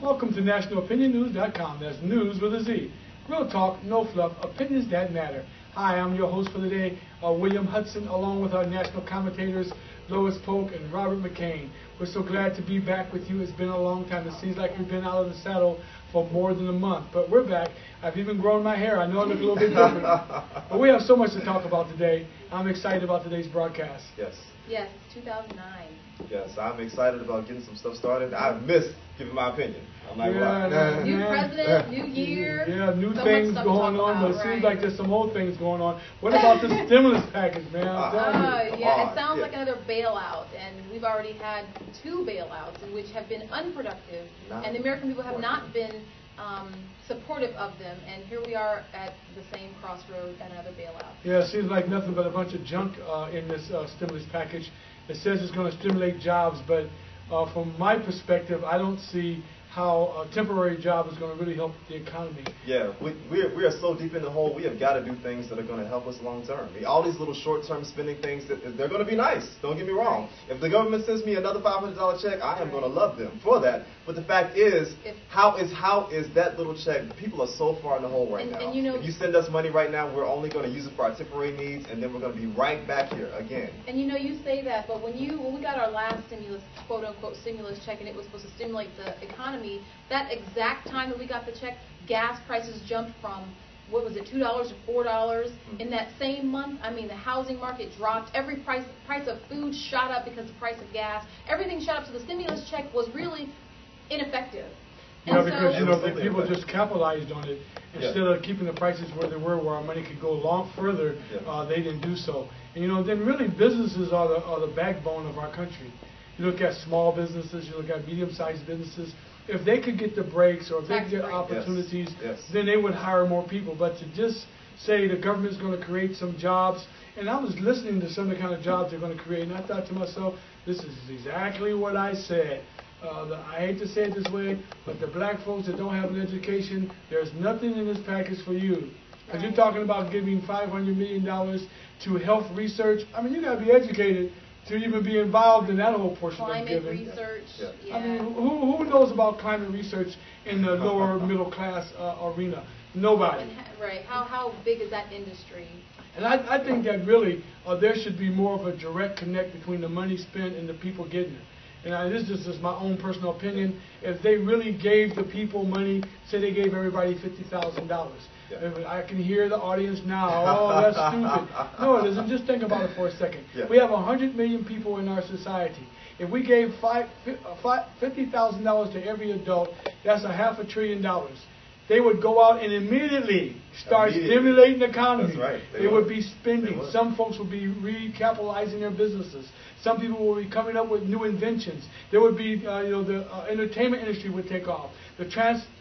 Welcome to NationalOpinionNewz.com. That's news with a Z. Real talk, no fluff, opinions that matter. Hi, I'm your host for the day, William Hudson, along with our national commentators, Lois Polk and Robert McCain. We're so glad to be back with you. It's been a long time. It seems like we've been out of the saddle for more than a month, but we're back. I've even grown my hair. I know I look a little bit different, but we have so much to talk about today. I'm excited about today's broadcast. Yes. Yes, 2009. Yes, I'm excited about getting some stuff started. I've missed giving my opinion. I'm not gonna New president, new year. Yeah, new so things going on, but it seems like there's some old things going on. What about the stimulus package, man? Yeah, it sounds like another bailout, and we've already had 2 bailouts, which have been unproductive, and the American people have not been supportive of them, and here we are at the same crossroad at another bailout. Yeah, it seems like nothing but a bunch of junk in this stimulus package. It says it's going to stimulate jobs, but from my perspective, I don't see how a temporary job is going to really help the economy. Yeah, we are so deep in the hole, we have got to do things that are going to help us long term. I mean, all these little short-term spending things, they're going to be nice, don't get me wrong. If the government sends me another $500 check, I am going to love them for that. But the fact is, how is that little check, people are so far in the hole right now. And you know, if you send us money right now, we're only going to use it for our temporary needs, and then we're going to be right back here again. And you know, you say that, but when we got our last stimulus, quote-unquote stimulus check, and it was supposed to stimulate the economy, that exact time that we got the check, gas prices jumped from, what was it, $2 to $4. In that same month, I mean, the housing market dropped. Every price of food shot up because of the price of gas. Everything shot up, so the stimulus check was really ineffective. Yeah, because, you know, the people just capitalized on it. Instead of keeping the prices where they were, where our money could go a lot further, they didn't do so. And, you know, then really businesses are the backbone of our country. You look at small businesses, you look at medium-sized businesses. If they could get the breaks or if they could get opportunities, then they would hire more people. But to just say the government's going to create some jobs, and I was listening to some of the kind of jobs they're going to create, and I thought to myself, this is exactly what I said. I hate to say it this way, but the black folks that don't have an education, there's nothing in this package for you. Because you're talking about giving $500 million to health research. I mean, you got to be educated to even be involved in that whole portion of giving. Climate research. I mean, who knows about climate research in the lower middle class arena? Nobody. Right. How big is that industry? And I think that really there should be more of a direct connect between the money spent and the people getting it. And this is just my own personal opinion. If they really gave the people money, say they gave everybody $50,000. I can hear the audience now, oh, that's stupid. No, it isn't. Just think about it for a second. We have 100 million people in our society. If we gave $50,000 to every adult, that's $500 billion. They would go out and immediately start stimulating the economy. That's right. They would be spending. Some folks would be recapitalizing their businesses. Some people will be coming up with new inventions. There would be, the entertainment industry would take off. The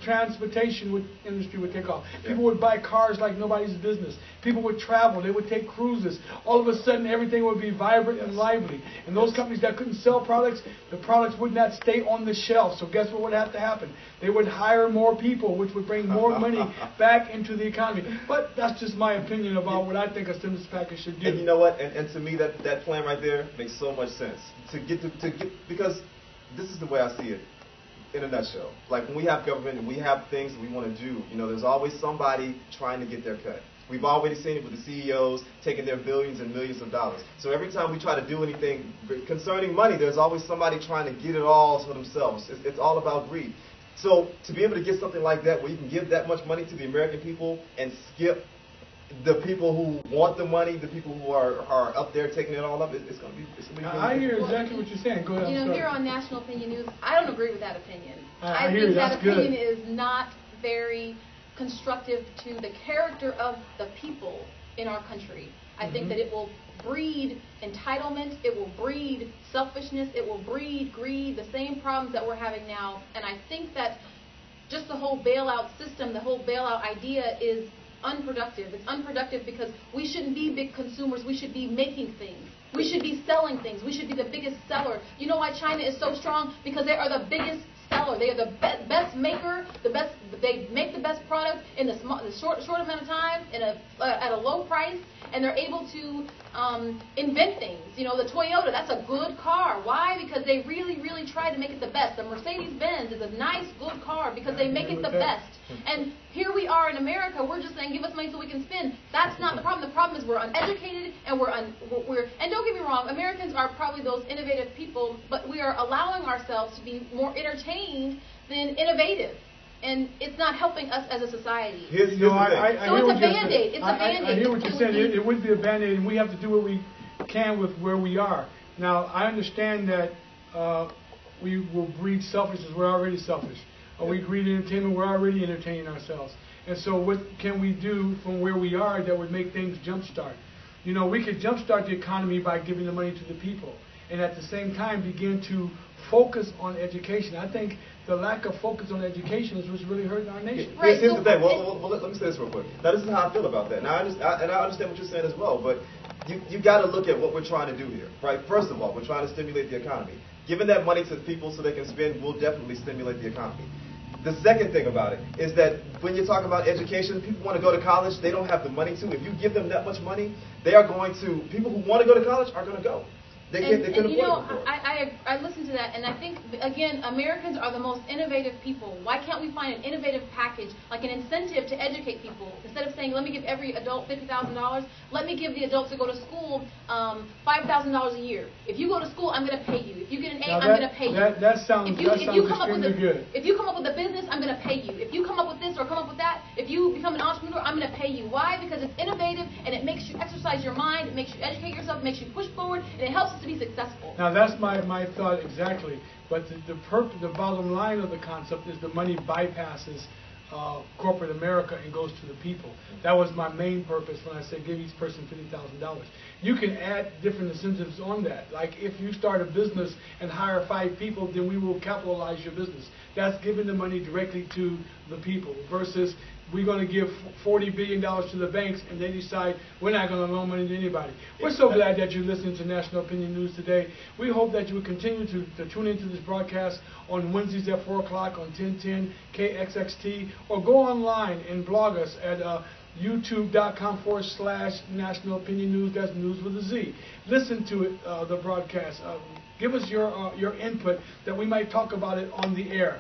transportation industry would take off. People would buy cars like nobody's business. People would travel. They would take cruises. All of a sudden, everything would be vibrant and lively. And those companies that couldn't sell products, the products would not stay on the shelf. So guess what would have to happen? They would hire more people, which would bring more money back into the economy. But that's just my opinion about what I think a stimulus package should do. And you know what? And to me, that plan right there makes so much sense. Because this is the way I see it. In a nutshell, like when we have government and we have things that we want to do, there's always somebody trying to get their cut. We've already seen it with the CEOs taking their billions and millions of dollars. So every time we try to do anything concerning money, there's always somebody trying to get it all for themselves. It's all about greed. So to be able to get something like that where you can give that much money to the American people and skip the people who want the money, the people who are up there taking it all up, it's going to be really I hear exactly what you're saying. Go ahead. Here on National Opinion Newz, I don't agree with that opinion. I think that opinion is not very constructive to the character of the people in our country. I think that it will breed entitlement, it will breed selfishness, it will breed greed, the same problems that we're having now. And I think that just the whole bailout system, the whole bailout idea is unproductive. It's unproductive because we shouldn't be big consumers. We should be making things. We should be selling things. We should be the biggest seller. You know why China is so strong? Because they are the biggest seller. They are the best maker, the They make the best product in the short amount of time at a low price, and they're able to invent things. You know, the Toyota, that's a good car. Why? Because they really, really try to make it the best. The Mercedes-Benz is a nice, good car because they make it the best. And here we are in America, we're just saying, give us money so we can spend. That's not the problem. The problem is we're uneducated, and and don't get me wrong, Americans are probably those innovative people, but we are allowing ourselves to be more entertained than innovative. And it's not helping us as a society. So it's a Band-Aid. It's a Band-Aid. I hear what you're saying. It would be a Band-Aid, and we have to do what we can with where we are. Now, I understand that we will breed selfishness. We're already selfish. We breed entertainment. We're already entertaining ourselves. And so what can we do from where we are that would make things jumpstart? You know, we could jumpstart the economy by giving the money to the people, and at the same time begin to focus on education. I think the lack of focus on education is what's really hurting our nation. Right. Here's the thing. Well, let me say this real quick. Now, this is how I feel about that. Now, I understand what you're saying as well, but you got to look at what we're trying to do here, right? First of all, we're trying to stimulate the economy. Giving that money to people so they can spend will definitely stimulate the economy. The second thing about it is that when you're talking about education, people want to go to college, they don't have the money to. If you give them that much money, they are going to, people who want to go to college are going to go. They can afford it. I listen to that, and I think, again, Americans are the most innovative people. Why can't we find an innovative package, like an incentive to educate people? Instead of saying, let me give every adult $50,000, let me give the adults that go to school $5,000 a year. If you go to school, I'm going to pay you. If you get an A, I'm going to pay you. That sounds extremely good. If you come up with a business, I'm going to pay you. If you come up with this or come up with that, if you become an entrepreneur, I'm going to pay you. Why? Because it's innovative, and it makes you exercise your mind, it makes you educate yourself, it makes you push forward, and it helps us to be successful. Now that's my thought exactly, but the bottom line of the concept is the money bypasses corporate America and goes to the people. That was my main purpose when I said give each person $50,000. You can add different incentives on that. Like if you start a business and hire 5 people, then we will capitalize your business. That's giving the money directly to the people versus we're going to give $40 billion to the banks and they decide we're not going to loan money to anybody. We're so glad that you're listening to National Opinion News today. We hope that you will continue to tune into this broadcast on Wednesdays at 4 o'clock on 1010 KXXT, or go online and blog us at youtube.com/National Opinion News. That's news with a Z. Listen to it, the broadcast. Give us your input that we might talk about it on the air.